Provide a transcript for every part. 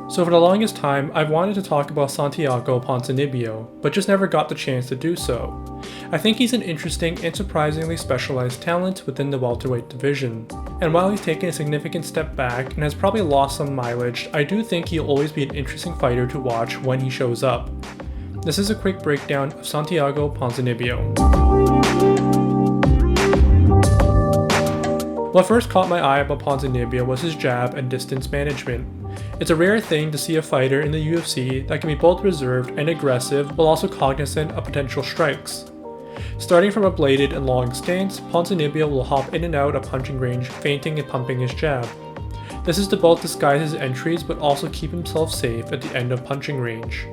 So for the longest time, I've wanted to talk about Santiago Ponzinibbio, but just never got the chance to do so. I think he's an interesting and surprisingly specialized talent within the welterweight division. And while he's taken a significant step back and has probably lost some mileage, I do think he'll always be an interesting fighter to watch when he shows up. This is a quick breakdown of Santiago Ponzinibbio. What first caught my eye about Ponzinibbio was his jab and distance management. It's a rare thing to see a fighter in the UFC that can be both reserved and aggressive while also cognizant of potential strikes. Starting from a bladed and long stance, Ponzinibbio will hop in and out of punching range, feinting and pumping his jab. This is to both disguise his entries but also keep himself safe at the end of punching range.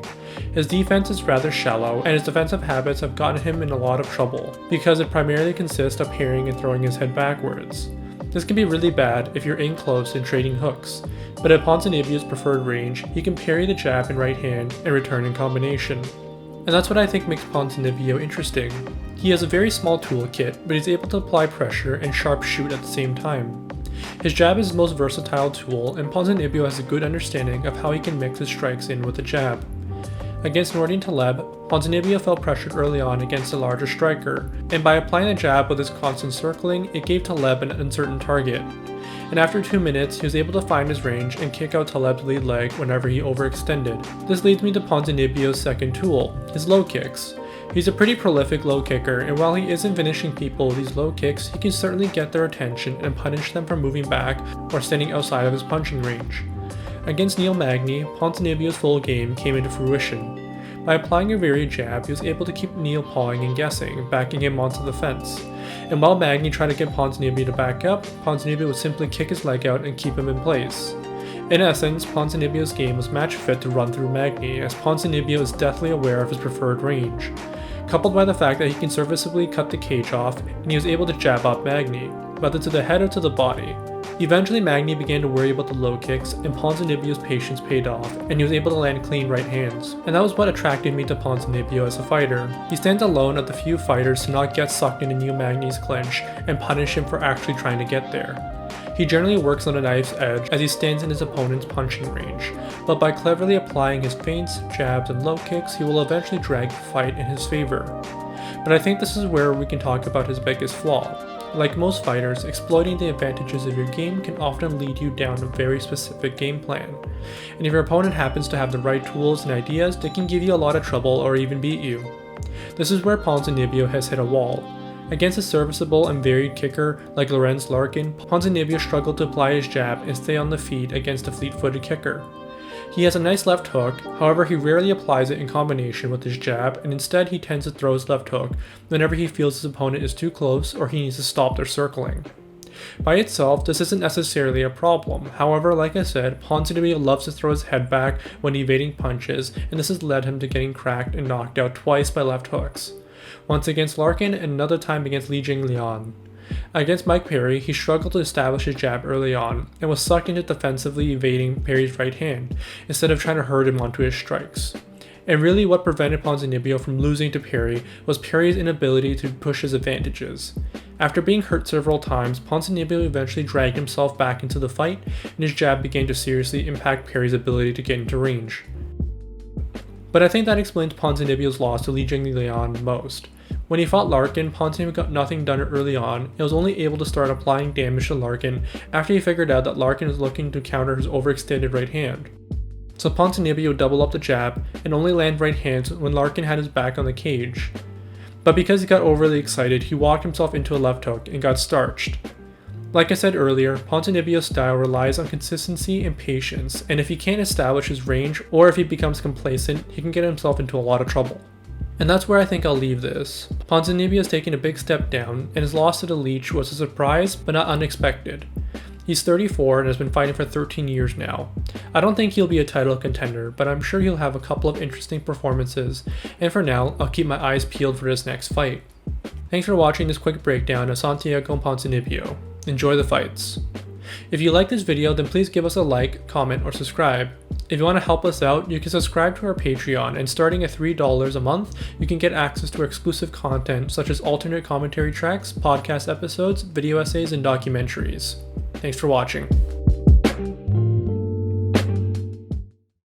His defense is rather shallow, and his defensive habits have gotten him in a lot of trouble, because it primarily consists of parrying and throwing his head backwards. This can be really bad if you're in close and trading hooks, but at Ponzinibbio's preferred range, he can parry the jab in right hand and return in combination. And that's what I think makes Ponzinibbio interesting. He has a very small toolkit, but he's able to apply pressure and sharp shoot at the same time. His jab is his most versatile tool, and Ponzinibbio has a good understanding of how he can mix his strikes in with the jab. Against Nordine Taleb, Ponzinibbio felt pressured early on against a larger striker, and by applying the jab with his constant circling, it gave Taleb an uncertain target. And after 2 minutes, he was able to find his range and kick out Taleb's lead leg whenever he overextended. This leads me to Ponzinibbio's second tool, his low kicks. He's a pretty prolific low kicker, and while he isn't finishing people with these low kicks, he can certainly get their attention and punish them from moving back or standing outside of his punching range. Against Neil Magny, Ponzinibbio's full game came into fruition. By applying a varied jab, he was able to keep Neil pawing and guessing, backing him onto the fence. And while Magny tried to get Ponzinibbio to back up, Ponzinibbio would simply kick his leg out and keep him in place. In essence, Ponzinibbio's game was match fit to run through Magny, as Ponzinibbio is deathly aware of his preferred range. Coupled by the fact that he can serviceably cut the cage off, and he was able to jab up Magny, whether to the head or to the body. Eventually Magny began to worry about the low kicks, and Ponzinibbio's patience paid off, and he was able to land clean right hands. And that was what attracted me to Ponzinibbio as a fighter. He stands alone of the few fighters to not get sucked into Neil Magny's clinch and punish him for actually trying to get there. He generally works on a knife's edge as he stands in his opponent's punching range, but by cleverly applying his feints, jabs, and low kicks, he will eventually drag the fight in his favor. But I think this is where we can talk about his biggest flaw. Like most fighters, exploiting the advantages of your game can often lead you down a very specific game plan. And if your opponent happens to have the right tools and ideas, they can give you a lot of trouble or even beat you. This is where Ponzinibbio has hit a wall. Against a serviceable and varied kicker like Lorenz Larkin, Ponzinibbio struggled to apply his jab and stay on the feet against a fleet-footed kicker. He has a nice left hook, however he rarely applies it in combination with his jab, and instead he tends to throw his left hook whenever he feels his opponent is too close or he needs to stop their circling. By itself, this isn't necessarily a problem. However, like I said, Ponzinibbio loves to throw his head back when evading punches, and this has led him to getting cracked and knocked out twice by left hooks. Once against Larkin and another time against Li Jingliang. Against Mike Perry, he struggled to establish his jab early on, and was sucked into defensively evading Perry's right hand, instead of trying to herd him onto his strikes. And really what prevented Ponzinibbio from losing to Perry was Perry's inability to push his advantages. After being hurt several times, Ponzinibbio eventually dragged himself back into the fight, and his jab began to seriously impact Perry's ability to get into range. But I think that explains Ponzinibbio's loss to Li Jingliang most. When he fought Larkin, Ponzinibbio got nothing done early on and was only able to start applying damage to Larkin after he figured out that Larkin was looking to counter his overextended right hand. So Ponzinibbio doubled up the jab and only landed right hands when Larkin had his back on the cage. But because he got overly excited, he walked himself into a left hook and got starched. Like I said earlier, Ponzinibbio's style relies on consistency and patience, and if he can't establish his range or if he becomes complacent, he can get himself into a lot of trouble. And that's where I think I'll leave this. Ponzinibbio has taken a big step down, and his loss to the Leech was a surprise, but not unexpected. He's 34 and has been fighting for 13 years now. I don't think he'll be a title contender, but I'm sure he'll have a couple of interesting performances, and for now, I'll keep my eyes peeled for his next fight. Thanks for watching this quick breakdown of Santiago Ponzinibbio. Enjoy the fights. If you like this video, then please give us a like, comment, or subscribe. If you want to help us out, you can subscribe to our Patreon, and starting at $3 a month, you can get access to exclusive content such as alternate commentary tracks, podcast episodes, video essays, and documentaries. Thanks for watching.